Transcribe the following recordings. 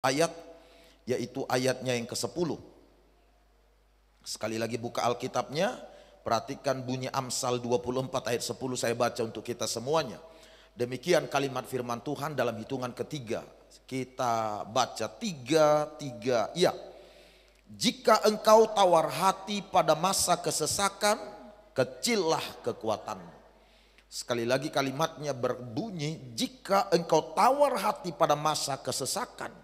ayat, yaitu ayatnya yang ke-10. Sekali lagi buka Alkitabnya, perhatikan bunyi Amsal 24 ayat 10, saya baca untuk kita semuanya. Demikian kalimat firman Tuhan dalam hitungan ketiga. Kita baca 3, ya. Jika engkau tawar hati pada masa kesesakan, kecillah kekuatanmu. Sekali lagi kalimatnya berbunyi, jika engkau tawar hati pada masa kesesakan,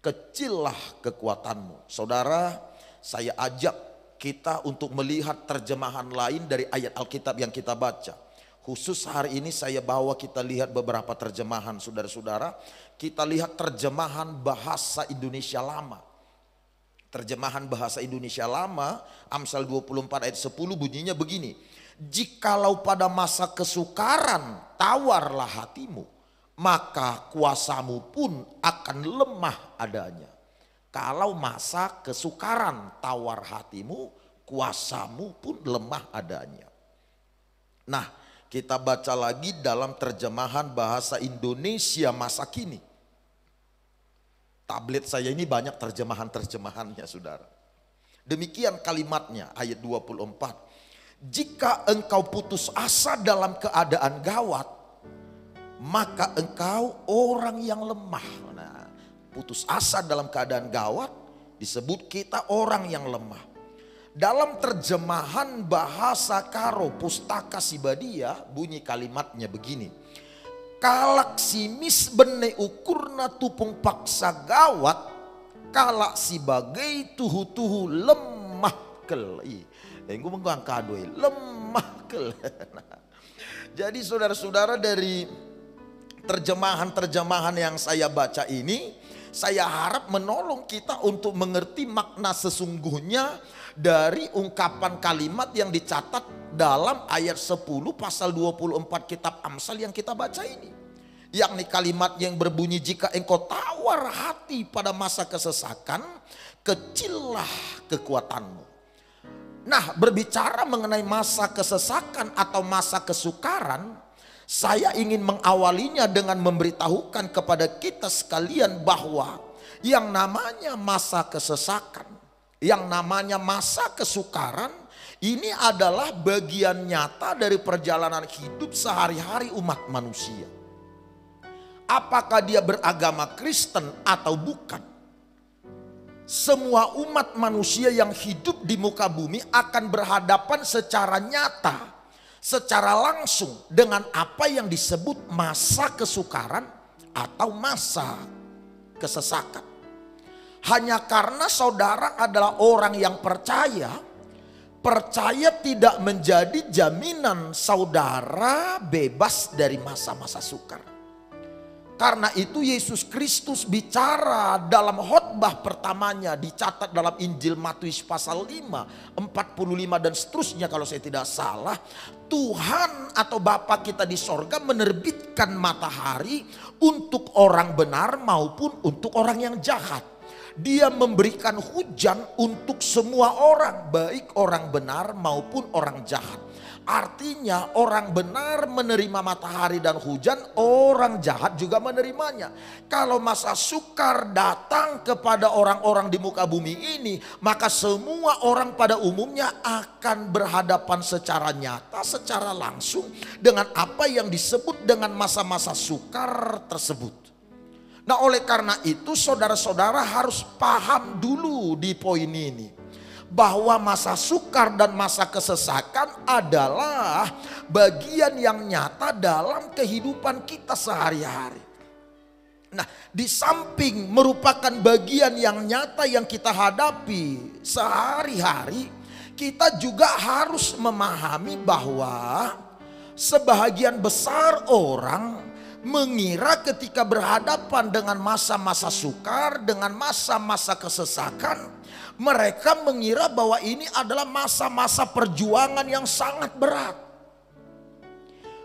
kecillah kekuatanmu. Saudara, saya ajak kita untuk melihat terjemahan lain dari ayat Alkitab yang kita baca. Khusus hari ini saya bawa kita lihat beberapa terjemahan, saudara-saudara. Kita lihat terjemahan bahasa Indonesia Lama. Terjemahan bahasa Indonesia Lama, Amsal 24 ayat 10 bunyinya begini. Jikalau pada masa kesukaran tawarlah hatimu, maka kuasamu pun akan lemah adanya. Kalau masa kesukaran tawar hatimu, kuasamu pun lemah adanya. Nah, kita baca lagi dalam terjemahan bahasa Indonesia masa kini. Tablet saya ini banyak terjemahan-terjemahannya, saudara. Demikian kalimatnya ayat 24. Jika engkau putus asa dalam keadaan gawat, maka engkau orang yang lemah. Nah, putus asa dalam keadaan gawat disebut kita orang yang lemah. Dalam terjemahan bahasa Karo Pustaka Sibadia bunyi kalimatnya begini. Kalak simis bene ukurna tupung paksa gawat, kalak sibagai tuhu-tuhu lemah kelai. Gue mengguang kadoi lemah kelai. Jadi saudara-saudara, dari terjemahan-terjemahan yang saya baca ini, saya harap menolong kita untuk mengerti makna sesungguhnya dari ungkapan kalimat yang dicatat dalam ayat 10 pasal 24 kitab Amsal yang kita baca ini. Yakni kalimat yang berbunyi, jika engkau tawar hati pada masa kesesakan, kecillah kekuatanmu. Nah, berbicara mengenai masa kesesakan atau masa kesukaran, saya ingin mengawalinya dengan memberitahukan kepada kita sekalian bahwa yang namanya masa kesesakan, yang namanya masa kesukaran, ini adalah bagian nyata dari perjalanan hidup sehari-hari umat manusia. Apakah dia beragama Kristen atau bukan, semua umat manusia yang hidup di muka bumi akan berhadapan secara nyata, secara langsung dengan apa yang disebut masa kesukaran atau masa kesesakan. Hanya karena saudara adalah orang yang percaya tidak menjadi jaminan saudara bebas dari masa-masa sukar. Karena itu Yesus Kristus bicara dalam khotbah pertamanya, dicatat dalam Injil Matius pasal 5, 45 dan seterusnya kalau saya tidak salah. Tuhan atau Bapa kita di sorga menerbitkan matahari untuk orang benar maupun untuk orang yang jahat. Dia memberikan hujan untuk semua orang, baik orang benar maupun orang jahat. Artinya orang benar menerima matahari dan hujan, orang jahat juga menerimanya. Kalau masa sukar datang kepada orang-orang di muka bumi ini, maka semua orang pada umumnya akan berhadapan secara nyata, secara langsung dengan apa yang disebut dengan masa-masa sukar tersebut. Nah, oleh karena itu saudara-saudara harus paham dulu di poin ini, bahwa masa sukar dan masa kesesakan adalah bagian yang nyata dalam kehidupan kita sehari-hari. Nah, di samping merupakan bagian yang nyata yang kita hadapi sehari-hari, kita juga harus memahami bahwa sebahagian besar orang mengira ketika berhadapan dengan masa-masa sukar, dengan masa-masa kesesakan, mereka mengira bahwa ini adalah masa-masa perjuangan yang sangat berat.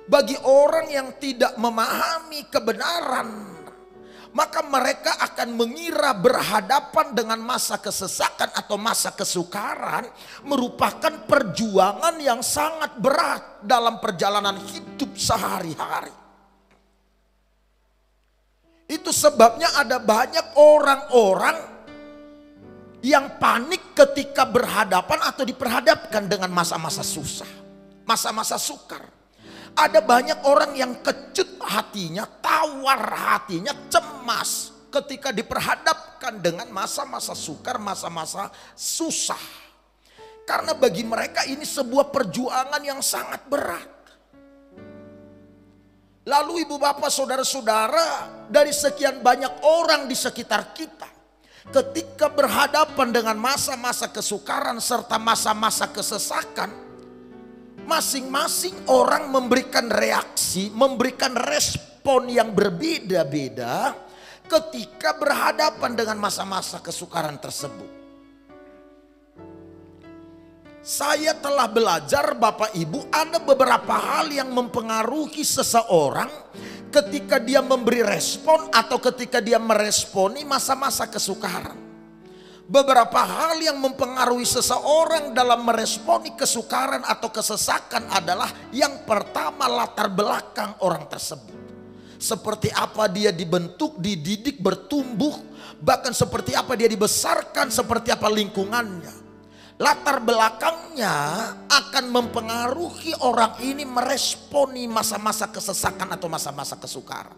Bagi orang yang tidak memahami kebenaran, maka mereka akan mengira berhadapan dengan masa kesesakan atau masa kesukaran merupakan perjuangan yang sangat berat dalam perjalanan hidup sehari-hari. Itu sebabnya ada banyak orang-orang yang panik ketika berhadapan atau diperhadapkan dengan masa-masa susah, masa-masa sukar. Ada banyak orang yang kecut hatinya, tawar hatinya, cemas ketika diperhadapkan dengan masa-masa sukar, masa-masa susah. Karena bagi mereka ini sebuah perjuangan yang sangat berat. Lalu ibu bapak saudara-saudara, dari sekian banyak orang di sekitar kita, ketika berhadapan dengan masa-masa kesukaran serta masa-masa kesesakan, masing-masing orang memberikan reaksi, memberikan respon yang berbeda-beda ketika berhadapan dengan masa-masa kesukaran tersebut. Saya telah belajar Bapak Ibu, ada beberapa hal yang mempengaruhi seseorang ketika dia memberi respon atau ketika dia meresponi masa-masa kesukaran. Beberapa hal yang mempengaruhi seseorang dalam meresponi kesukaran atau kesesakan adalah yang pertama, latar belakang orang tersebut. Seperti apa dia dibentuk, dididik, bertumbuh, bahkan seperti apa dia dibesarkan, seperti apa lingkungannya. Latar belakangnya akan mempengaruhi orang ini meresponi masa-masa kesesakan atau masa-masa kesukaran.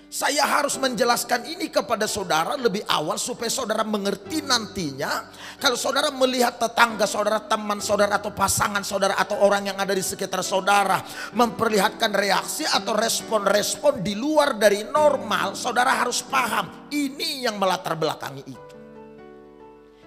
Saya harus menjelaskan ini kepada saudara lebih awal supaya saudara mengerti nantinya. Kalau saudara melihat tetangga saudara, teman saudara atau pasangan saudara atau orang yang ada di sekitar saudara memperlihatkan reaksi atau respon-respon di luar dari normal, saudara harus paham ini yang melatar belakangi itu.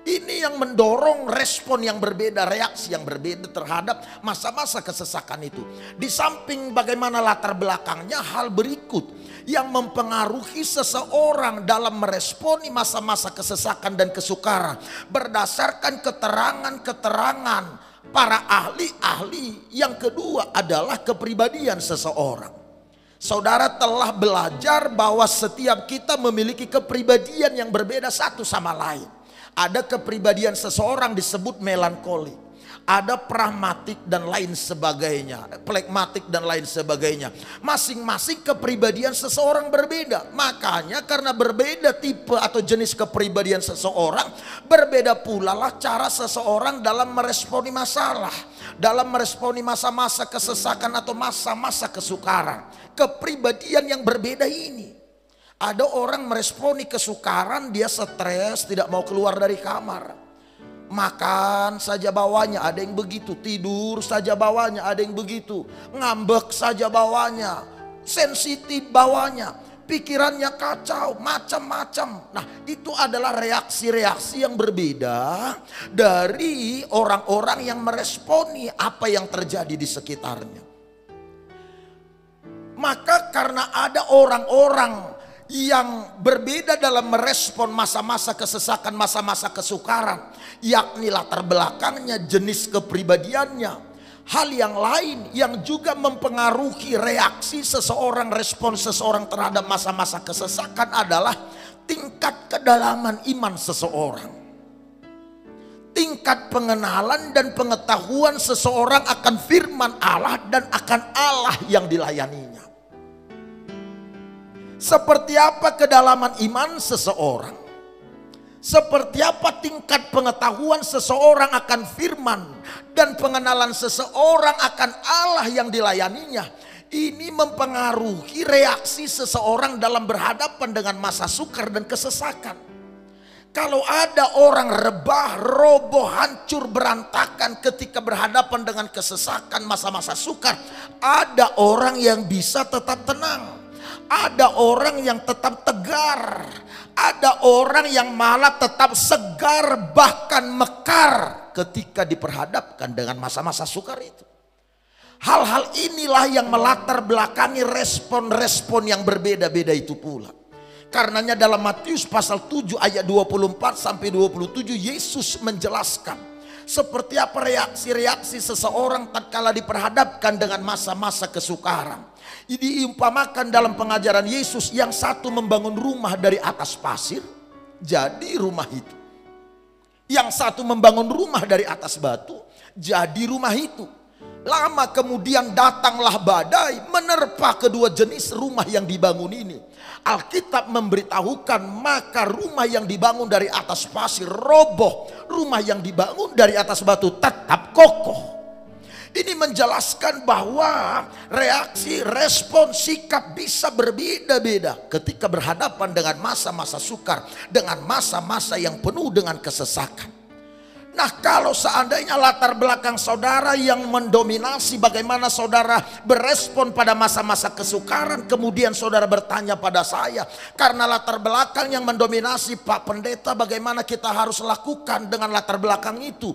Ini yang mendorong respon yang berbeda, reaksi yang berbeda terhadap masa-masa kesesakan itu. Di samping bagaimana latar belakangnya, hal berikut yang mempengaruhi seseorang dalam meresponi masa-masa kesesakan dan kesukaran berdasarkan keterangan-keterangan para ahli-ahli. Yang kedua adalah kepribadian seseorang. Saudara telah belajar bahwa setiap kita memiliki kepribadian yang berbeda satu sama lain. Ada kepribadian seseorang disebut melankolik, ada pragmatik dan lain sebagainya, plekmatik dan lain sebagainya. Masing-masing kepribadian seseorang berbeda. Makanya karena berbeda tipe atau jenis kepribadian seseorang, berbeda pula lah cara seseorang dalam meresponi masalah, dalam meresponi masa-masa kesesakan atau masa-masa kesukaran. Kepribadian yang berbeda ini. Ada orang meresponi kesukaran, dia stres, tidak mau keluar dari kamar. Makan saja bawanya, ada yang begitu. Tidur saja bawanya, ada yang begitu. Ngambek saja bawanya, sensitif bawanya. Pikirannya kacau, macam-macam. Nah, itu adalah reaksi-reaksi yang berbeda dari orang-orang yang meresponi apa yang terjadi di sekitarnya. Maka karena ada orang-orang yang berbeda dalam merespon masa-masa kesesakan, masa-masa kesukaran, yakni latar belakangnya, jenis kepribadiannya. Hal yang lain yang juga mempengaruhi reaksi seseorang, respon seseorang terhadap masa-masa kesesakan adalah tingkat kedalaman iman seseorang. Tingkat pengenalan dan pengetahuan seseorang akan firman Allah dan akan Allah yang dilayaninya. Seperti apa kedalaman iman seseorang, seperti apa tingkat pengetahuan seseorang akan firman dan pengenalan seseorang akan Allah yang dilayaninya, ini mempengaruhi reaksi seseorang dalam berhadapan dengan masa sukar dan kesesakan. Kalau ada orang rebah, roboh, hancur, berantakan ketika berhadapan dengan kesesakan, masa-masa sukar, ada orang yang bisa tetap tenang. Ada orang yang tetap tegar, ada orang yang malah tetap segar bahkan mekar ketika diperhadapkan dengan masa-masa sukar itu. Hal-hal inilah yang melatar belakangi respon-respon yang berbeda-beda itu pula. Karenanya dalam Matius pasal 7 ayat 24 sampai 27 Yesus menjelaskan seperti apa reaksi-reaksi seseorang tatkala diperhadapkan dengan masa-masa kesukaran. Diumpamakan dalam pengajaran Yesus, yang satu membangun rumah dari atas pasir, jadi rumah itu. Yang satu membangun rumah dari atas batu, jadi rumah itu. Lama kemudian datanglah badai menerpa kedua jenis rumah yang dibangun ini. Alkitab memberitahukan maka rumah yang dibangun dari atas pasir roboh, rumah yang dibangun dari atas batu tetap kokoh. Ini menjelaskan bahwa reaksi, respon, sikap bisa berbeda-beda ketika berhadapan dengan masa-masa sukar, dengan masa-masa yang penuh dengan kesesakan. Nah, kalau seandainya latar belakang saudara yang mendominasi bagaimana saudara berespon pada masa-masa kesukaran, kemudian saudara bertanya pada saya, karena latar belakang yang mendominasi Pak Pendeta, bagaimana kita harus lakukan dengan latar belakang itu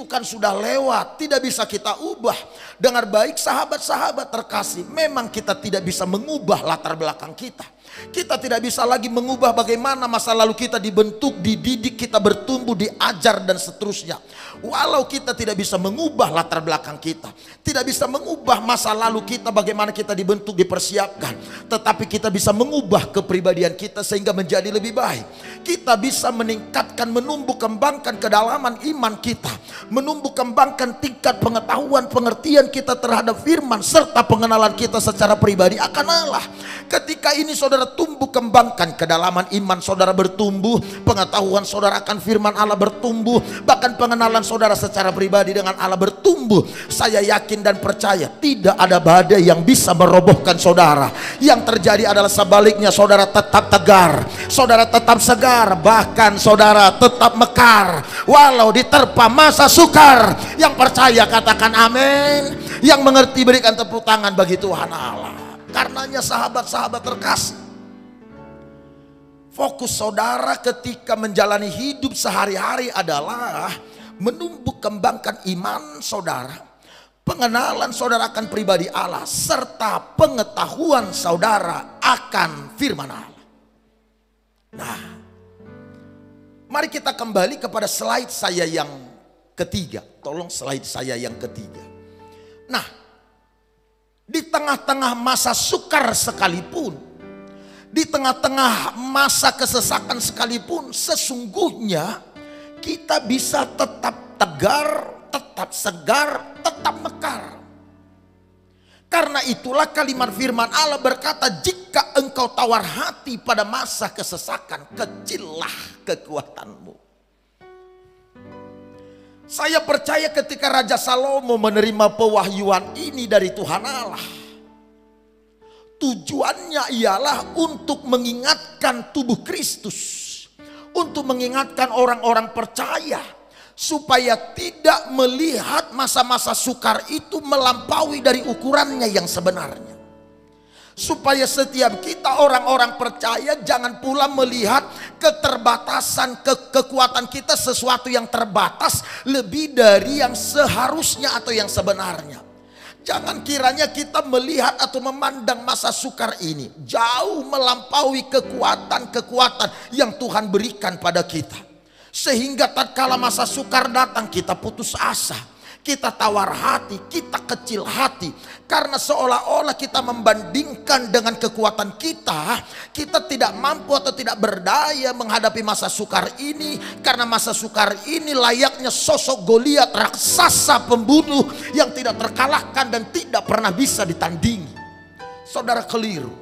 kan sudah lewat, tidak bisa kita ubah. Dengar baik sahabat-sahabat terkasih, memang kita tidak bisa mengubah latar belakang kita. Kita tidak bisa lagi mengubah bagaimana masa lalu kita dibentuk, dididik, kita bertumbuh, diajar dan seterusnya. Walau kita tidak bisa mengubah latar belakang kita, tidak bisa mengubah masa lalu kita bagaimana kita dibentuk, dipersiapkan, tetapi kita bisa mengubah kepribadian kita sehingga menjadi lebih baik. Kita bisa meningkatkan, menumbuh kembangkan kedalaman iman kita, menumbuh kembangkan tingkat pengetahuan, pengertian kita terhadap firman, serta pengenalan kita secara pribadi akan Allah. Ketika ini saudara tumbuh kembangkan kedalaman iman saudara bertumbuh, pengetahuan saudara akan firman Allah bertumbuh, bahkan pengenalan saudara secara pribadi dengan Allah bertumbuh. Saya yakin dan percaya tidak ada badai yang bisa merobohkan saudara. Yang terjadi adalah sebaliknya, saudara tetap tegar, saudara tetap segar, bahkan saudara tetap mekar walau diterpa masa sukar. Yang percaya katakan amin, yang mengerti berikan tepuk tangan bagi Tuhan Allah. Karenanya sahabat-sahabat terkasih, fokus saudara ketika menjalani hidup sehari-hari adalah menumbuh kembangkan iman saudara, pengenalan saudara akan pribadi Allah, serta pengetahuan saudara akan firman Allah. Nah, mari kita kembali kepada slide saya yang ketiga. Tolong slide saya yang ketiga. Nah, di tengah-tengah masa sukar sekalipun, di tengah-tengah masa kesesakan sekalipun, sesungguhnya kita bisa tetap tegar, tetap segar, tetap mekar. Karena itulah kalimat firman Allah berkata, jika engkau tawar hati pada masa kesesakan, kecillah kekuatanmu. Saya percaya ketika Raja Salomo menerima pewahyuan ini dari Tuhan Allah, tujuannya ialah untuk mengingatkan tubuh Kristus, untuk mengingatkan orang-orang percaya supaya tidak melihat masa-masa sukar itu melampaui dari ukurannya yang sebenarnya. Supaya setiap kita orang-orang percaya jangan pula melihat keterbatasan, kekuatan kita sesuatu yang terbatas lebih dari yang seharusnya atau yang sebenarnya. Jangan kiranya kita melihat atau memandang masa sukar ini jauh melampaui kekuatan-kekuatan yang Tuhan berikan pada kita. Sehingga tatkala masa sukar datang kita putus asa, kita tawar hati, kita kecil hati. Karena seolah-olah kita membandingkan dengan kekuatan kita, kita tidak mampu atau tidak berdaya menghadapi masa sukar ini. Karena masa sukar ini layaknya sosok Goliat, raksasa pembunuh yang tidak terkalahkan dan tidak pernah bisa ditandingi. Saudara keliru.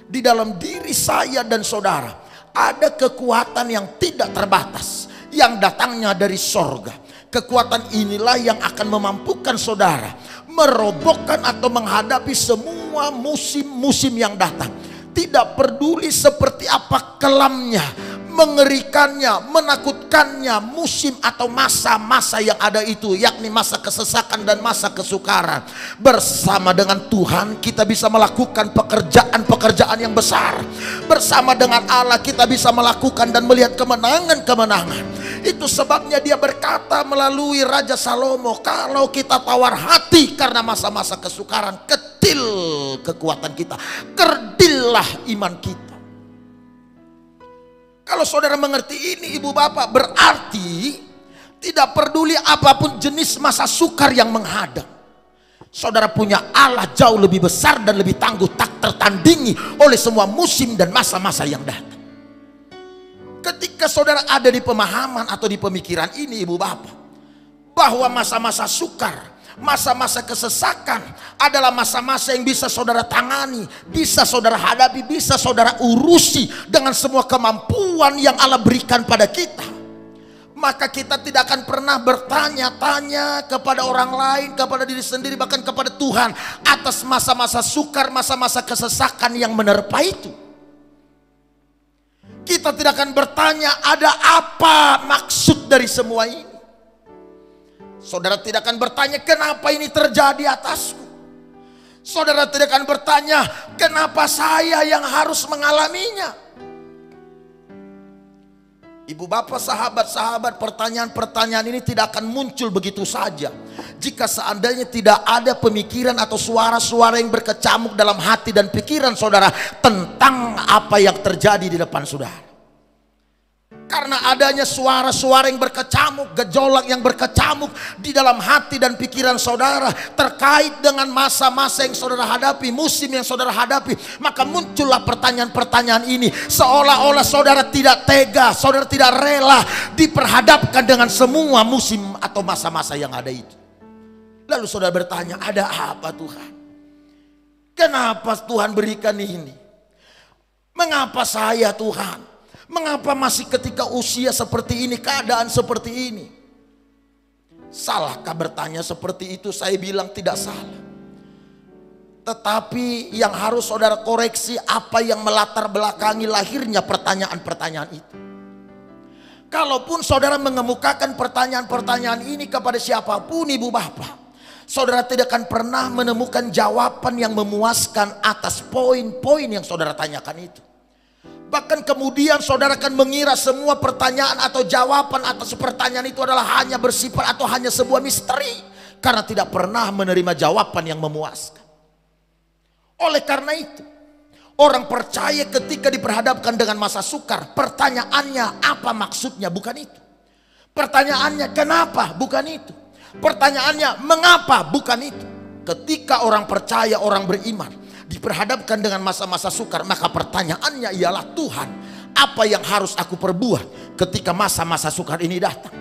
Di dalam diri saya dan saudara ada kekuatan yang tidak terbatas, yang datangnya dari sorga. Kekuatan inilah yang akan memampukan saudara merobohkan atau menghadapi semua musim-musim yang datang. Tidak peduli seperti apa kelamnya, mengerikannya, menakutkannya, musim atau masa-masa yang ada itu, yakni masa kesesakan dan masa kesukaran. Bersama dengan Tuhan kita bisa melakukan pekerjaan-pekerjaan yang besar. Bersama dengan Allah kita bisa melakukan dan melihat kemenangan-kemenangan. Itu sebabnya dia berkata melalui Raja Salomo, kalau kita tawar hati karena masa-masa kesukaran, kecil kekuatan kita, kerdillah iman kita. Kalau saudara mengerti ini ibu bapak, berarti tidak peduli apapun jenis masa sukar yang menghadang, saudara punya Allah jauh lebih besar dan lebih tangguh, tak tertandingi oleh semua musim dan masa-masa yang datang. Ketika saudara ada di pemahaman atau di pemikiran ini ibu bapak, bahwa masa-masa sukar, Masa-masa kesesakan adalah masa-masa yang bisa saudara tangani, bisa saudara hadapi, bisa saudara urusi dengan semua kemampuan yang Allah berikan pada kita. Maka kita tidak akan pernah bertanya-tanya kepada orang lain, kepada diri sendiri, bahkan kepada Tuhan atas masa-masa sukar, masa-masa kesesakan yang menerpa itu. Kita tidak akan bertanya ada apa maksud dari semua ini. Saudara tidak akan bertanya kenapa ini terjadi atasku. Saudara tidak akan bertanya kenapa saya yang harus mengalaminya. Ibu bapak, sahabat-sahabat, pertanyaan-pertanyaan ini tidak akan muncul begitu saja jika seandainya tidak ada pemikiran atau suara-suara yang berkecamuk dalam hati dan pikiran saudara tentang apa yang terjadi di depan saudara. Karena adanya suara-suara yang berkecamuk, gejolak yang berkecamuk di dalam hati dan pikiran saudara terkait dengan masa-masa yang saudara hadapi, musim yang saudara hadapi, maka muncullah pertanyaan-pertanyaan ini. Seolah-olah saudara tidak tega, saudara tidak rela diperhadapkan dengan semua musim atau masa-masa yang ada itu. Lalu saudara bertanya, ada apa Tuhan? Kenapa Tuhan berikan ini? Mengapa saya Tuhan? Mengapa masih ketika usia seperti ini, keadaan seperti ini? Salahkah bertanya seperti itu? Saya bilang tidak salah. Tetapi yang harus saudara koreksi apa yang melatar belakangi lahirnya pertanyaan-pertanyaan itu. Kalaupun saudara mengemukakan pertanyaan-pertanyaan ini kepada siapapun ibu bapak, saudara tidak akan pernah menemukan jawaban yang memuaskan atas poin-poin yang saudara tanyakan itu. Bahkan kemudian saudara akan mengira semua pertanyaan atau jawaban atas pertanyaan itu adalah hanya bersifat atau hanya sebuah misteri. Karena tidak pernah menerima jawaban yang memuaskan. Oleh karena itu, orang percaya ketika diperhadapkan dengan masa sukar, pertanyaannya apa maksudnya, bukan itu. Pertanyaannya kenapa, bukan itu. Pertanyaannya mengapa, bukan itu. Ketika orang percaya, orang beriman diperhadapkan dengan masa-masa sukar, maka pertanyaannya ialah, Tuhan, apa yang harus aku perbuat ketika masa-masa sukar ini datang?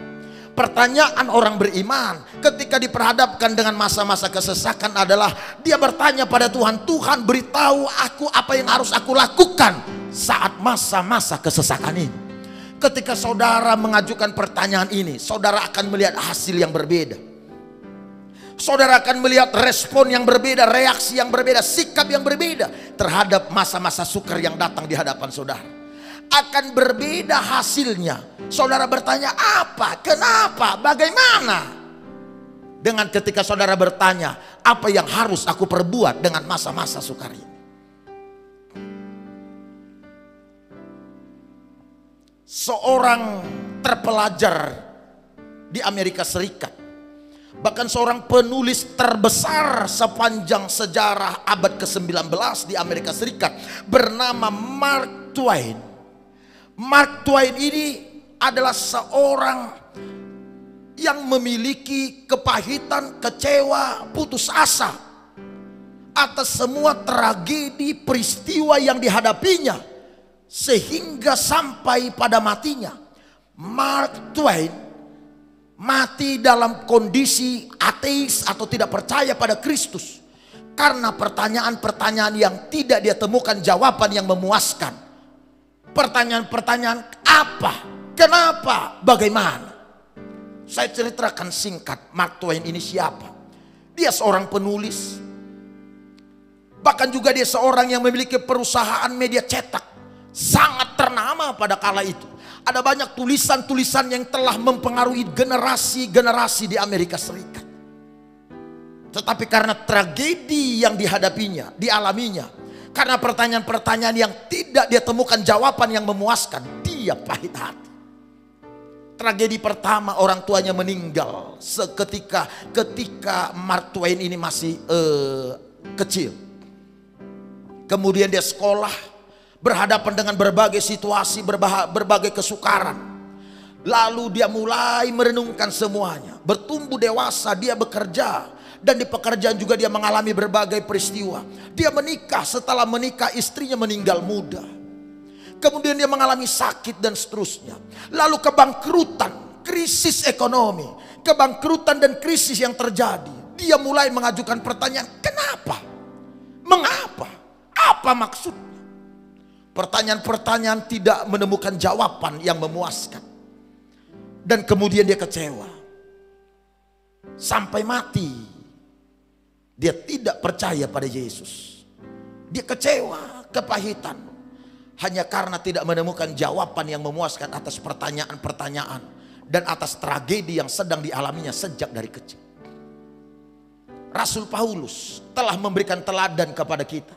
Pertanyaan orang beriman ketika diperhadapkan dengan masa-masa kesesakan adalah dia bertanya pada Tuhan, Tuhan beritahu aku apa yang harus aku lakukan saat masa-masa kesesakan ini. Ketika saudara mengajukan pertanyaan ini, saudara akan melihat hasil yang berbeda. Saudara akan melihat respon yang berbeda, reaksi yang berbeda, sikap yang berbeda terhadap masa-masa sukar yang datang di hadapan saudara. Akan berbeda hasilnya. Saudara bertanya apa, kenapa, bagaimana? Dengan ketika saudara bertanya, apa yang harus aku perbuat dengan masa-masa sukar ini? Seorang terpelajar di Amerika Serikat, bahkan seorang penulis terbesar sepanjang sejarah abad ke-19 di Amerika Serikat bernama Mark Twain. Mark Twain ini adalah seorang yang memiliki kepahitan, kecewa, putus asa atas semua tragedi peristiwa yang dihadapinya sehingga sampai pada matinya. Mark Twain mati dalam kondisi ateis atau tidak percaya pada Kristus karena pertanyaan-pertanyaan yang tidak dia temukan jawaban yang memuaskan. Pertanyaan-pertanyaan apa, kenapa, bagaimana? Saya ceritakan singkat, Mark Twain ini siapa? Dia seorang penulis, bahkan juga dia seorang yang memiliki perusahaan media cetak sangat ternama pada kala itu. Ada banyak tulisan-tulisan yang telah mempengaruhi generasi-generasi di Amerika Serikat. Tetapi karena tragedi yang dihadapinya, dialaminya, karena pertanyaan-pertanyaan yang tidak dia temukan jawaban yang memuaskan, dia pahit hati. Tragedi pertama, orang tuanya meninggal ketika Mark Twain ini masih kecil. Kemudian dia sekolah, berhadapan dengan berbagai situasi, berbagai kesukaran. Lalu dia mulai merenungkan semuanya. Bertumbuh dewasa, dia bekerja. Dan di pekerjaan juga dia mengalami berbagai peristiwa. Dia menikah, setelah menikah istrinya meninggal muda. Kemudian dia mengalami sakit dan seterusnya. Lalu kebangkrutan, krisis ekonomi. Kebangkrutan dan krisis yang terjadi. dia mulai mengajukan pertanyaan, kenapa? Mengapa? Apa maksudnya? Pertanyaan-pertanyaan tidak menemukan jawaban yang memuaskan. Dan kemudian dia kecewa. Sampai mati. Dia tidak percaya pada Yesus. Dia kecewa, kepahitan. Hanya karena tidak menemukan jawaban yang memuaskan atas pertanyaan-pertanyaan. Dan atas tragedi yang sedang dialaminya sejak dari kecil. Rasul Paulus telah memberikan teladan kepada kita.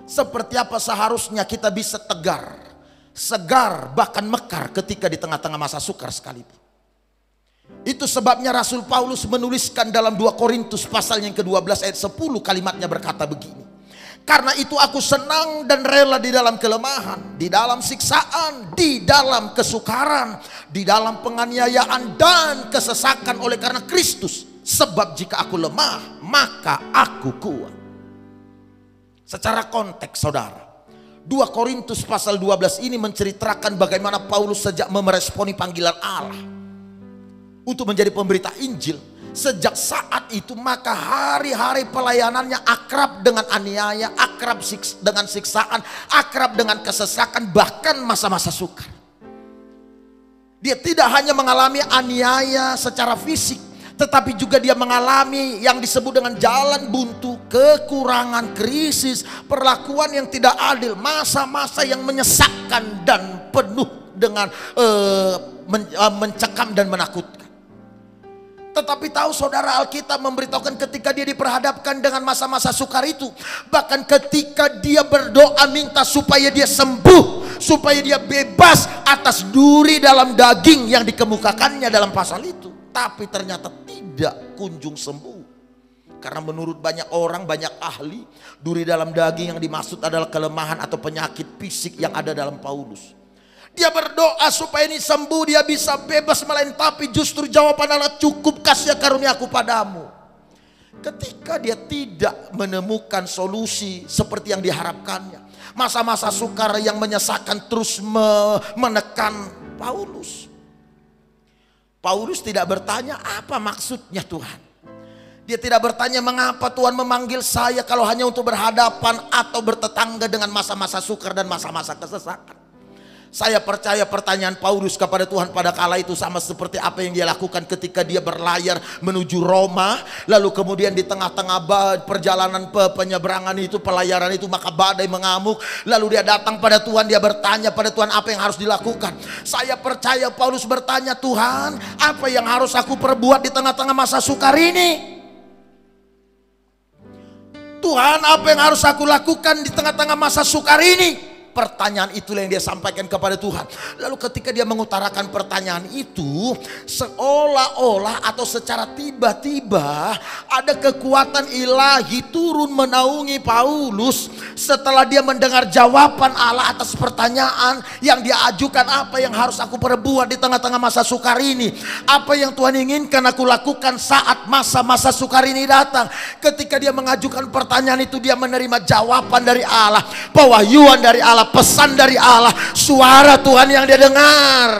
Seperti apa seharusnya kita bisa tegar, segar, bahkan mekar ketika di tengah-tengah masa sukar sekalipun. Itu sebabnya Rasul Paulus menuliskan dalam 2 Korintus pasal yang ke-12 ayat 10, kalimatnya berkata begini. Karena itu aku senang dan rela di dalam kelemahan, di dalam siksaan, di dalam kesukaran, di dalam penganiayaan dan kesesakan oleh karena Kristus. Sebab jika aku lemah, maka aku kuat. Secara konteks saudara, 2 Korintus pasal 12 ini menceritakan bagaimana Paulus sejak meresponi panggilan Allah untuk menjadi pemberita Injil. Sejak saat itu maka hari-hari pelayanannya akrab dengan aniaya, akrab dengan siksaan, akrab dengan kesesakan, bahkan masa-masa sukar. Dia tidak hanya mengalami aniaya secara fisik, tetapi juga dia mengalami yang disebut dengan jalan buntu, kekurangan, krisis, perlakuan yang tidak adil, masa-masa yang menyesakkan dan penuh dengan mencekam dan menakutkan. Tetapi tahu saudara, Alkitab memberitahukan ketika dia diperhadapkan dengan masa-masa sukar itu, bahkan ketika dia berdoa minta supaya dia sembuh, supaya dia bebas atas duri dalam daging yang dikemukakannya dalam pasal itu, tapi ternyata tidak kunjung sembuh. Karena menurut banyak orang, banyak ahli, duri dalam daging yang dimaksud adalah kelemahan atau penyakit fisik yang ada dalam Paulus. Dia berdoa supaya ini sembuh, dia bisa bebas, tapi justru jawaban Allah, cukup kasih karunia aku padamu. Ketika dia tidak menemukan solusi seperti yang diharapkannya, masa-masa sukar yang menyesakkan terus menekan Paulus. Paulus tidak bertanya apa maksudnya Tuhan. Dia tidak bertanya mengapa Tuhan memanggil saya kalau hanya untuk berhadapan atau bertetangga dengan masa-masa sukar dan masa-masa kesesakan. Saya percaya pertanyaan Paulus kepada Tuhan pada kala itu sama seperti apa yang dia lakukan ketika dia berlayar menuju Roma. Lalu kemudian di tengah-tengah perjalanan penyeberangan itu, pelayaran itu, maka badai mengamuk. Lalu dia datang pada Tuhan, dia bertanya pada Tuhan apa yang harus dilakukan. Saya percaya Paulus bertanya, Tuhan apa yang harus aku perbuat di tengah-tengah masa sukar ini? Tuhan apa yang harus aku lakukan di tengah-tengah masa sukar ini? Pertanyaan itulah yang dia sampaikan kepada Tuhan. Lalu ketika dia mengutarakan pertanyaan itu, seolah-olah atau secara tiba-tiba ada kekuatan ilahi turun menaungi Paulus. Setelah dia mendengar jawaban Allah atas pertanyaan yang dia ajukan, apa yang harus aku perbuat di tengah-tengah masa sukar ini? Apa yang Tuhan inginkan aku lakukan saat masa-masa sukar ini datang? Ketika dia mengajukan pertanyaan itu, dia menerima jawaban dari Allah, pewahyuan dari Allah, pesan dari Allah, suara Tuhan yang dia dengar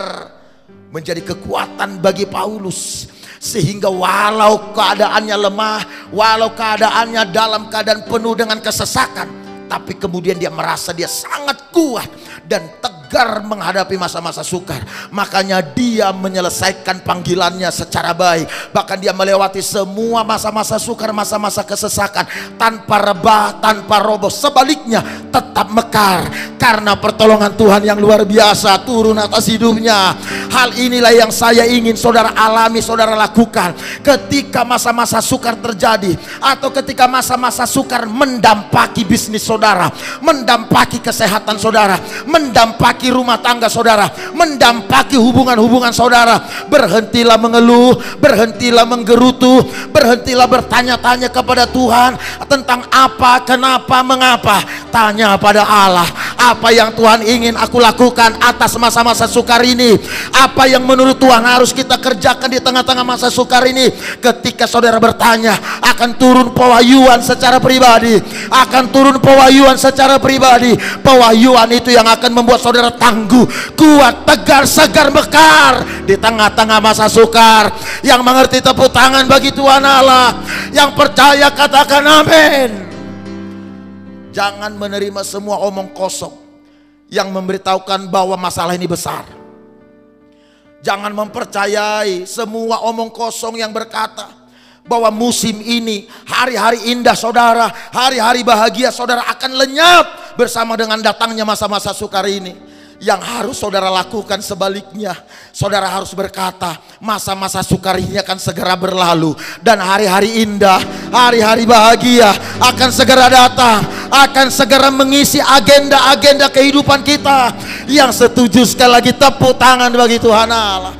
menjadi kekuatan bagi Paulus. Sehingga walau keadaannya lemah, walau keadaannya dalam keadaan penuh dengan kesesakan, tapi kemudian dia merasa dia sangat kuat dan tegar menghadapi masa-masa sukar. Makanya dia menyelesaikan panggilannya secara baik. Bahkan dia melewati semua masa-masa sukar, masa-masa kesesakan tanpa rebah, tanpa roboh. Sebaliknya tetap mekar karena pertolongan Tuhan yang luar biasa turun atas hidupnya. Hal inilah yang saya ingin saudara alami, saudara lakukan ketika masa-masa sukar terjadi, atau ketika masa-masa sukar mendampaki bisnis saudara, mendampaki kesehatan saudara, mendampaki rumah tangga saudara, mendampaki hubungan-hubungan saudara. Berhentilah mengeluh, berhentilah menggerutu, berhentilah bertanya-tanya kepada Tuhan tentang apa, kenapa, mengapa. Tanya pada Allah, apa yang Tuhan ingin aku lakukan atas masa-masa sukar ini? Apa yang menurut Tuhan harus kita kerjakan di tengah-tengah masa sukar ini? Ketika saudara bertanya, akan turun pewahyuan secara pribadi. Akan turun pewahyuan secara pribadi. Pewahyuan itu yang akan membuat saudara tangguh, kuat, tegar, segar, mekar di tengah-tengah masa sukar. Yang mengerti tepuk tangan bagi Tuhan Allah. Yang percaya katakan amin. Jangan menerima semua omong kosong yang memberitahukan bahwa masalah ini besar. Jangan mempercayai semua omong kosong yang berkata bahwa musim ini, hari-hari indah saudara, hari-hari bahagia saudara akan lenyap bersama dengan datangnya masa-masa sukar ini. Yang harus saudara lakukan sebaliknya, saudara harus berkata, masa-masa sukar ini akan segera berlalu, dan hari-hari indah, hari-hari bahagia akan segera datang, akan segera mengisi agenda-agenda kehidupan kita. Yang setuju sekali lagi tepuk tangan bagi Tuhan Allah.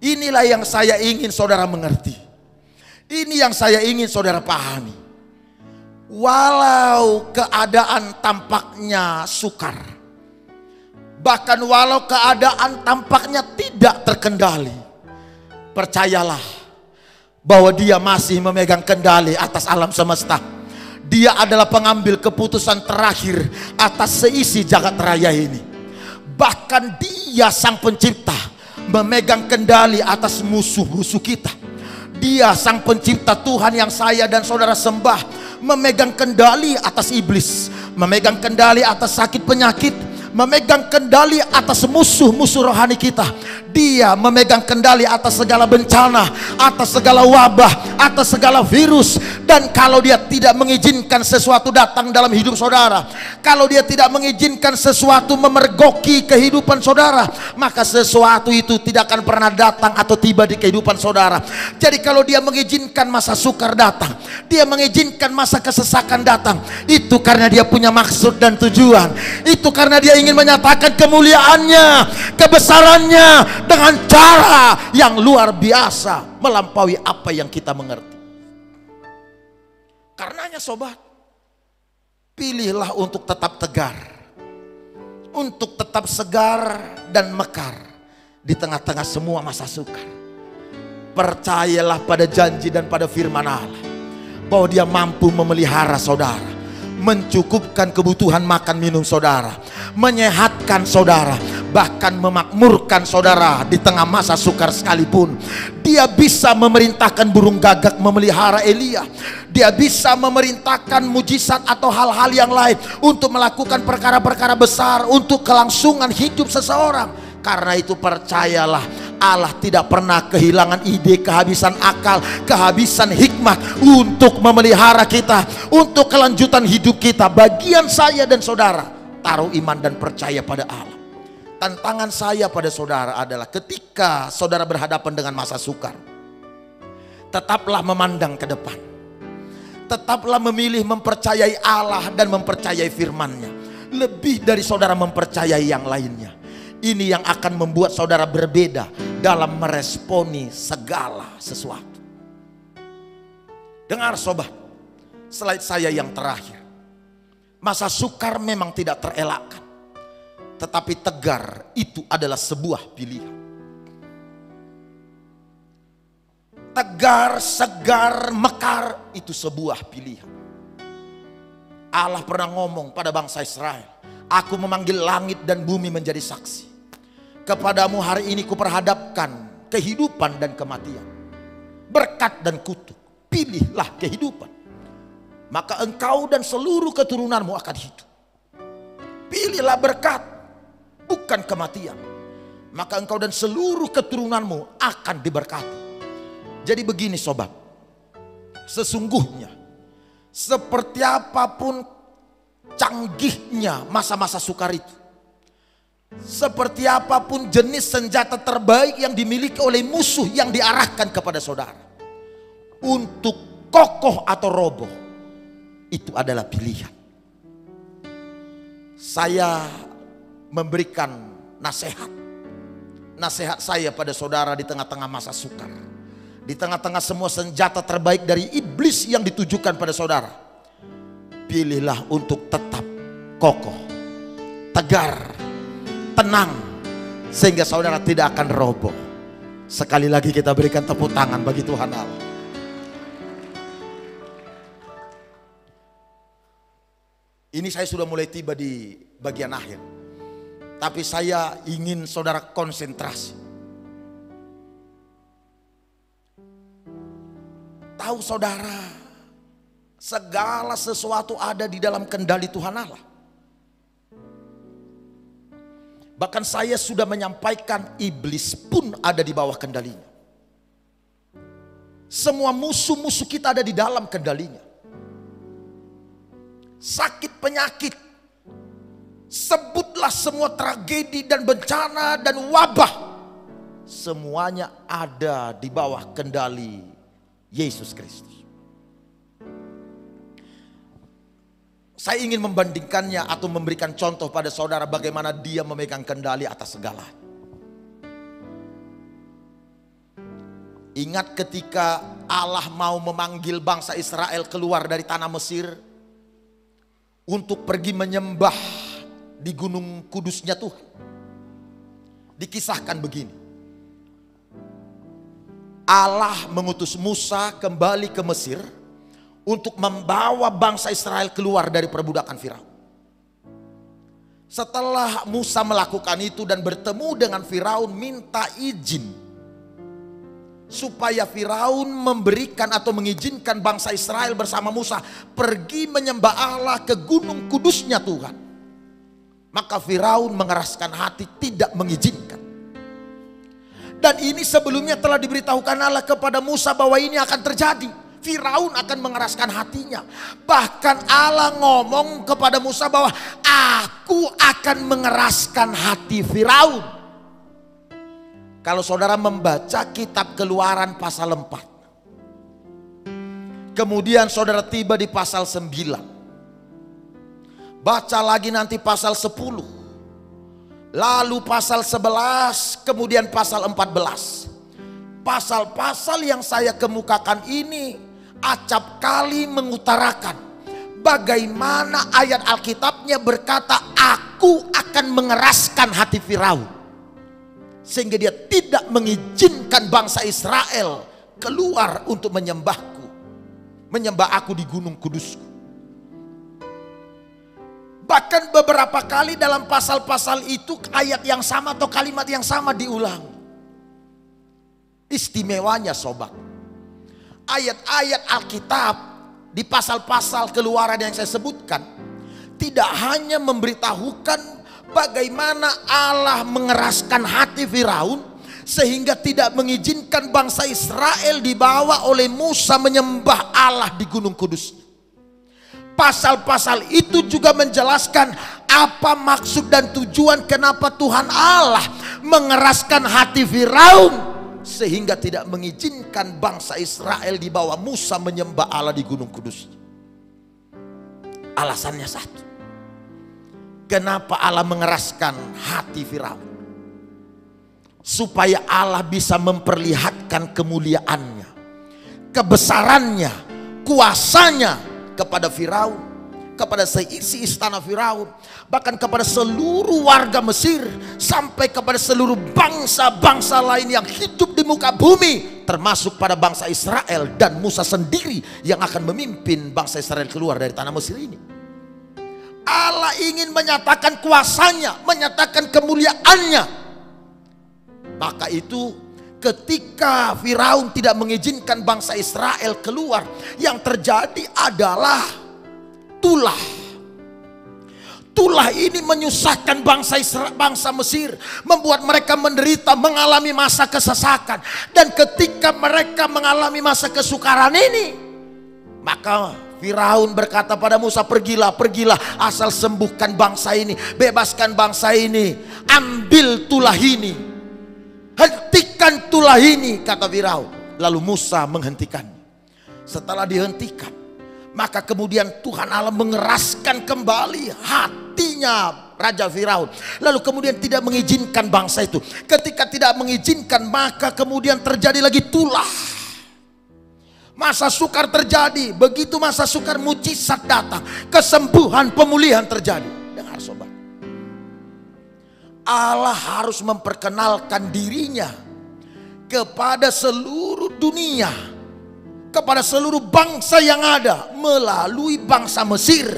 Inilah yang saya ingin saudara mengerti. Ini yang saya ingin saudara pahami. Walau keadaan tampaknya sukar, bahkan walau keadaan tampaknya tidak terkendali, percayalah bahwa Dia masih memegang kendali atas alam semesta. Dia adalah pengambil keputusan terakhir atas seisi jagat raya ini. Bahkan Dia sang pencipta memegang kendali atas musuh-musuh kita. Dia sang pencipta, Tuhan yang saya dan saudara sembah, memegang kendali atas iblis, memegang kendali atas sakit penyakit, memegang kendali atas musuh-musuh rohani kita. Dia memegang kendali atas segala bencana, atas segala wabah, atas segala virus. Dan kalau Dia tidak mengizinkan sesuatu datang dalam hidup saudara, kalau Dia tidak mengizinkan sesuatu memergoki kehidupan saudara, maka sesuatu itu tidak akan pernah datang atau tiba di kehidupan saudara. Jadi kalau Dia mengizinkan masa sukar datang, Dia mengizinkan masa kesesakan datang, itu karena Dia punya maksud dan tujuan. Itu karena Dia ingin menyatakan kemuliaannya, kebesarannya dengan cara yang luar biasa, melampaui apa yang kita mengerti. Karenanya sobat, pilihlah untuk tetap tegar, untuk tetap segar dan mekar di tengah-tengah semua masa sukar. Percayalah pada janji dan pada firman Allah bahwa Dia mampu memelihara saudara, mencukupkan kebutuhan makan minum saudara, menyehatkan saudara, bahkan memakmurkan saudara di tengah masa sukar sekalipun. Dia bisa memerintahkan burung gagak memelihara Elia. Dia bisa memerintahkan mujizat atau hal-hal yang lain untuk melakukan perkara-perkara besar untuk kelangsungan hidup seseorang. Karena itu percayalah, Allah tidak pernah kehilangan ide, kehabisan akal, kehabisan hikmat untuk memelihara kita, untuk kelanjutan hidup kita. Bagian saya dan saudara, taruh iman dan percaya pada Allah. Tantangan saya pada saudara adalah ketika saudara berhadapan dengan masa sukar, tetaplah memandang ke depan. Tetaplah memilih mempercayai Allah dan mempercayai firman-Nya, lebih dari saudara mempercayai yang lainnya. Ini yang akan membuat saudara berbeda dalam meresponi segala sesuatu. Dengar sobat, slide saya yang terakhir. Masa sukar memang tidak terelakkan, tetapi tegar itu adalah sebuah pilihan. Tegar, segar, mekar itu sebuah pilihan. Allah pernah ngomong pada bangsa Israel, aku memanggil langit dan bumi menjadi saksi. Kepadamu hari ini kuperhadapkan kehidupan dan kematian, berkat dan kutuk. Pilihlah kehidupan, maka engkau dan seluruh keturunanmu akan hidup. Pilihlah berkat, bukan kematian, maka engkau dan seluruh keturunanmu akan diberkati. Jadi begini sobat, sesungguhnya seperti apapun canggihnya masa-masa sukar itu, seperti apapun jenis senjata terbaik yang dimiliki oleh musuh yang diarahkan kepada saudara, untuk kokoh atau roboh, itu adalah pilihan. Saya memberikan nasihat saya pada saudara di tengah-tengah masa sukar, di tengah-tengah semua senjata terbaik dari iblis yang ditujukan pada saudara. Pilihlah untuk tetap kokoh, tegar, tenang, sehingga saudara tidak akan roboh. Sekali lagi kita berikan tepuk tangan bagi Tuhan Allah. Ini saya sudah mulai tiba di bagian akhir, tapi saya ingin saudara konsentrasi. Tahu saudara, segala sesuatu ada di dalam kendali Tuhan Allah. Bahkan saya sudah menyampaikan, iblis pun ada di bawah kendalinya. Semua musuh-musuh kita ada di dalam kendalinya. Sakit, penyakit, sebutlah semua tragedi dan bencana dan wabah, semuanya ada di bawah kendali Yesus Kristus. Saya ingin membandingkannya atau memberikan contoh pada saudara bagaimana dia memegang kendali atas segala. Ingat ketika Allah mau memanggil bangsa Israel keluar dari tanah Mesir untuk pergi menyembah di gunung kudusnya Tuhan. Dikisahkan begini. Allah mengutus Musa kembali ke Mesir untuk membawa bangsa Israel keluar dari perbudakan Firaun. Setelah Musa melakukan itu dan bertemu dengan Firaun, minta izin supaya Firaun memberikan atau mengizinkan bangsa Israel bersama Musa pergi menyembah Allah ke gunung kudusnya Tuhan. Maka Firaun mengeraskan hati, tidak mengizinkan. Dan ini sebelumnya telah diberitahukan Allah kepada Musa bahwa ini akan terjadi. Firaun akan mengeraskan hatinya. Bahkan Allah ngomong kepada Musa bahwa aku akan mengeraskan hati Firaun. Kalau saudara membaca kitab Keluaran pasal 4. Kemudian saudara tiba di pasal 9. Baca lagi nanti pasal 10. Lalu pasal 11, kemudian pasal 14. Pasal-pasal yang saya kemukakan ini acap kali mengutarakan bagaimana ayat Alkitabnya berkata, aku akan mengeraskan hati Firaun, sehingga dia tidak mengizinkan bangsa Israel keluar untuk menyembahku, menyembah aku di gunung kudusku. Bahkan beberapa kali dalam pasal-pasal itu ayat yang sama atau kalimat yang sama diulang. Istimewanya sobat, ayat-ayat Alkitab di pasal-pasal Keluaran yang saya sebutkan tidak hanya memberitahukan bagaimana Allah mengeraskan hati Firaun sehingga tidak mengizinkan bangsa Israel dibawa oleh Musa menyembah Allah di gunung kudus. Pasal-pasal itu juga menjelaskan apa maksud dan tujuan kenapa Tuhan Allah mengeraskan hati Firaun sehingga tidak mengizinkan bangsa Israel dibawa Musa menyembah Allah di gunung kudus. Alasannya satu. Kenapa Allah mengeraskan hati Firaun? Supaya Allah bisa memperlihatkan kemuliaannya, kebesarannya, kuasanya kepada Firaun, kepada seisi istana Firaun, bahkan kepada seluruh warga Mesir, sampai kepada seluruh bangsa-bangsa lain yang hidup di muka bumi, termasuk pada bangsa Israel dan Musa sendiri yang akan memimpin bangsa Israel keluar dari tanah Mesir ini. Allah ingin menyatakan kuasanya, menyatakan kemuliaannya. Maka itu ketika Firaun tidak mengizinkan bangsa Israel keluar, yang terjadi adalah tulah. Tulah ini menyusahkan bangsa Mesir, membuat mereka menderita, mengalami masa kesesakan. Dan ketika mereka mengalami masa kesukaran ini, maka Firaun berkata pada Musa, pergilah, asal sembuhkan bangsa ini, bebaskan bangsa ini, ambil tulah ini, hentikan tulah ini, kata Firaun. Lalu Musa menghentikannya. Setelah dihentikan, maka kemudian Tuhan Allah mengeraskan kembali hatinya Raja Firaun. Lalu kemudian tidak mengizinkan bangsa itu. Ketika tidak mengizinkan, maka kemudian terjadi lagi tulah. Masa sukar terjadi. Begitu masa sukar, mujizat datang, kesembuhan, pemulihan terjadi. Dengar sobat, Allah harus memperkenalkan dirinya kepada seluruh dunia, kepada seluruh bangsa yang ada melalui bangsa Mesir.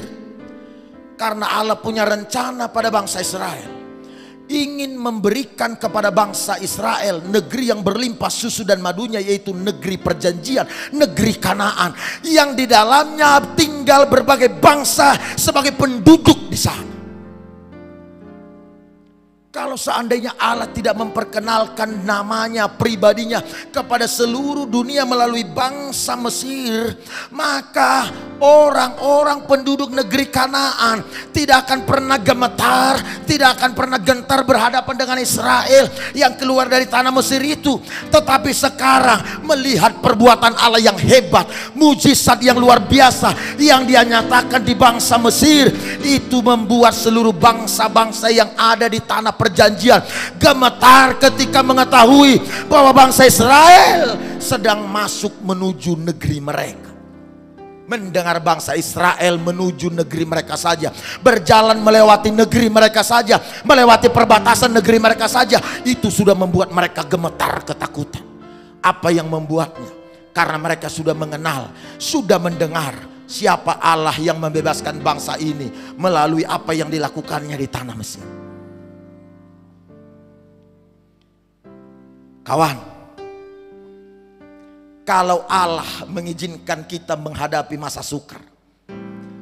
Karena Allah punya rencana pada bangsa Israel, ingin memberikan kepada bangsa Israel negeri yang berlimpah susu dan madunya, yaitu negeri perjanjian, negeri Kanaan, yang di dalamnya tinggal berbagai bangsa sebagai penduduk di sana. Kalau seandainya Allah tidak memperkenalkan namanya, pribadinya kepada seluruh dunia melalui bangsa Mesir, maka orang-orang penduduk negeri Kanaan tidak akan pernah gemetar, tidak akan pernah gentar berhadapan dengan Israel yang keluar dari tanah Mesir itu. Tetapi sekarang melihat perbuatan Allah yang hebat, mujizat yang luar biasa yang Dia nyatakan di bangsa Mesir, itu membuat seluruh bangsa-bangsa yang ada di tanah perjanjian gemetar ketika mengetahui bahwa bangsa Israel sedang masuk menuju negeri mereka. Mendengar bangsa Israel menuju negeri mereka saja, berjalan melewati negeri mereka saja, melewati perbatasan negeri mereka saja, itu sudah membuat mereka gemetar ketakutan. Apa yang membuatnya? Karena mereka sudah mengenal, sudah mendengar siapa Allah yang membebaskan bangsa ini melalui apa yang dilakukannya di tanah Mesir. Kawan, kalau Allah mengizinkan kita menghadapi masa sukar,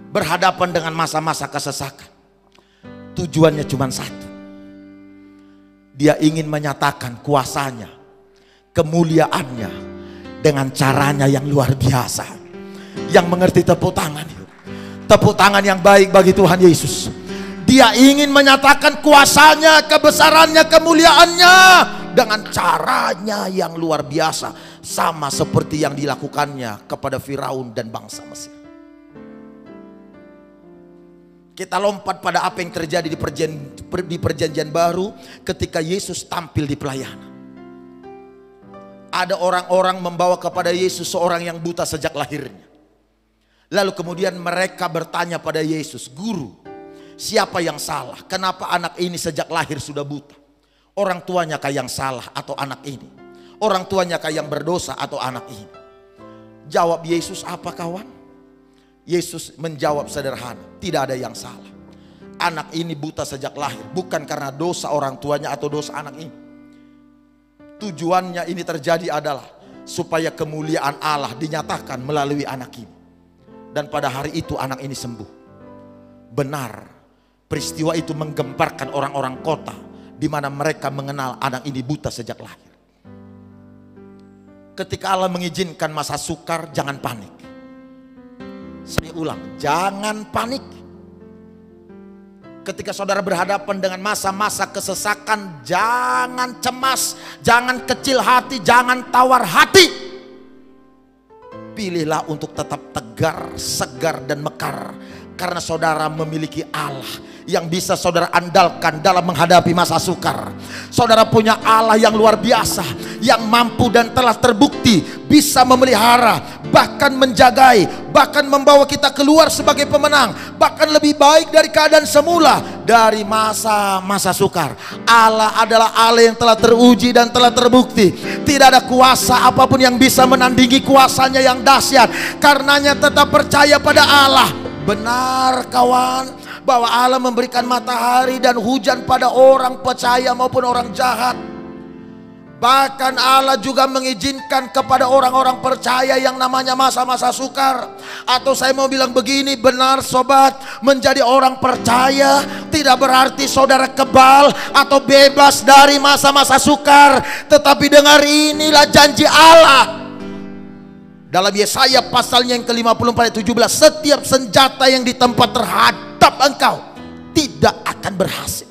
berhadapan dengan masa-masa kesesakan, tujuannya cuma satu. Dia ingin menyatakan kuasanya, kemuliaannya dengan caranya yang luar biasa. Yang mengerti tepuk tangan, tepuk tangan yang baik bagi Tuhan Yesus. Dia ingin menyatakan kuasanya, kebesarannya, kemuliaannya dengan caranya yang luar biasa, sama seperti yang dilakukannya kepada Firaun dan bangsa Mesir. Kita lompat pada apa yang terjadi di perjanjian baru ketika Yesus tampil di pelayanan. Ada orang-orang membawa kepada Yesus seorang yang buta sejak lahirnya. Lalu kemudian mereka bertanya pada Yesus, "Guru, siapa yang salah? Kenapa anak ini sejak lahir sudah buta? Orang tuanya kah yang salah atau anak ini? Orang tuanya kah yang berdosa atau anak ini?" Jawab Yesus apa, kawan? Yesus menjawab sederhana, tidak ada yang salah. Anak ini buta sejak lahir bukan karena dosa orang tuanya atau dosa anak ini. Tujuannya ini terjadi adalah supaya kemuliaan Allah dinyatakan melalui anak ini. Dan pada hari itu anak ini sembuh. Benar, peristiwa itu menggemparkan orang-orang kota di mana mereka mengenal anak ini buta sejak lahir. Ketika Allah mengizinkan masa sukar, jangan panik. Saya ulang, jangan panik. Ketika saudara berhadapan dengan masa-masa kesesakan, jangan cemas, jangan kecil hati, jangan tawar hati. Pilihlah untuk tetap tegar, segar dan mekar, karena saudara memiliki Allah yang bisa saudara andalkan dalam menghadapi masa sukar. Saudara punya Allah yang luar biasa, yang mampu dan telah terbukti bisa memelihara, bahkan menjagai, bahkan membawa kita keluar sebagai pemenang, bahkan lebih baik dari keadaan semula dari masa-masa sukar. Allah adalah Allah yang telah teruji dan telah terbukti. Tidak ada kuasa apapun yang bisa menandingi kuasanya yang dahsyat. Karenanya tetap percaya pada Allah. Benar kawan, bahwa Allah memberikan matahari dan hujan pada orang percaya maupun orang jahat. Bahkan Allah juga mengizinkan kepada orang-orang percaya yang namanya masa-masa sukar. Atau saya mau bilang begini, benar sobat, menjadi orang percaya tidak berarti saudara kebal atau bebas dari masa-masa sukar. Tetapi dengar, inilah janji Allah dalam Yesaya pasalnya yang ke-54 ayat 17, setiap senjata yang ditempa terhadap engkau tidak akan berhasil.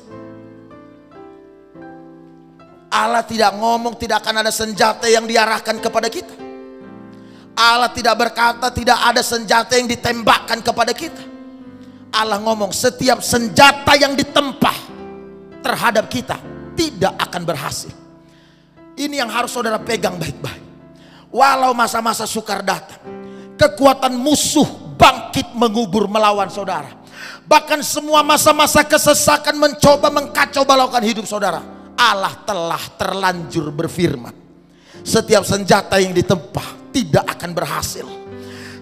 Allah tidak ngomong tidak akan ada senjata yang diarahkan kepada kita. Allah tidak berkata tidak ada senjata yang ditembakkan kepada kita. Allah ngomong setiap senjata yang ditempa terhadap kita tidak akan berhasil. Ini yang harus saudara pegang baik-baik. Walau masa-masa sukar datang, kekuatan musuh bangkit mengubur melawan saudara. Bahkan semua masa-masa kesesakan mencoba mengkacau balaukan hidup saudara, Allah telah terlanjur berfirman, setiap senjata yang ditempa tidak akan berhasil.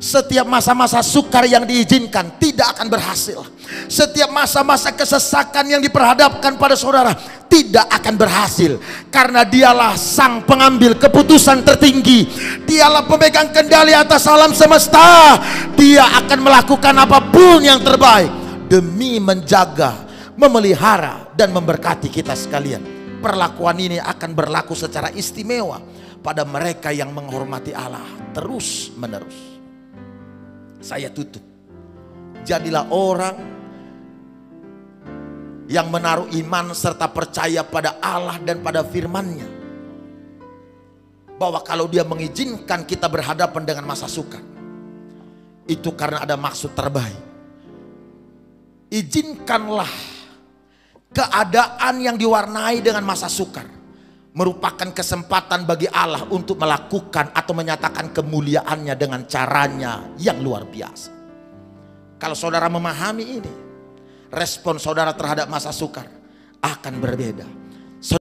Setiap masa-masa sukar yang diizinkan tidak akan berhasil. Setiap masa-masa kesesakan yang diperhadapkan pada saudara tidak akan berhasil. Karena dialah sang pengambil keputusan tertinggi. Dialah pemegang kendali atas alam semesta. Dia akan melakukan apapun yang terbaik demi menjaga, memelihara, dan memberkati kita sekalian. Perlakuan ini akan berlaku secara istimewa pada mereka yang menghormati Allah terus menerus. Saya tutup. Jadilah orang yang menaruh iman serta percaya pada Allah dan pada firman-Nya. Bahwa kalau Dia mengizinkan kita berhadapan dengan masa sukar, itu karena ada maksud terbaik. Izinkanlah keadaan yang diwarnai dengan masa sukar merupakan kesempatan bagi Allah untuk melakukan atau menyatakan kemuliaannya dengan caranya yang luar biasa. Kalau saudara memahami ini, respon saudara terhadap masa sukar akan berbeda.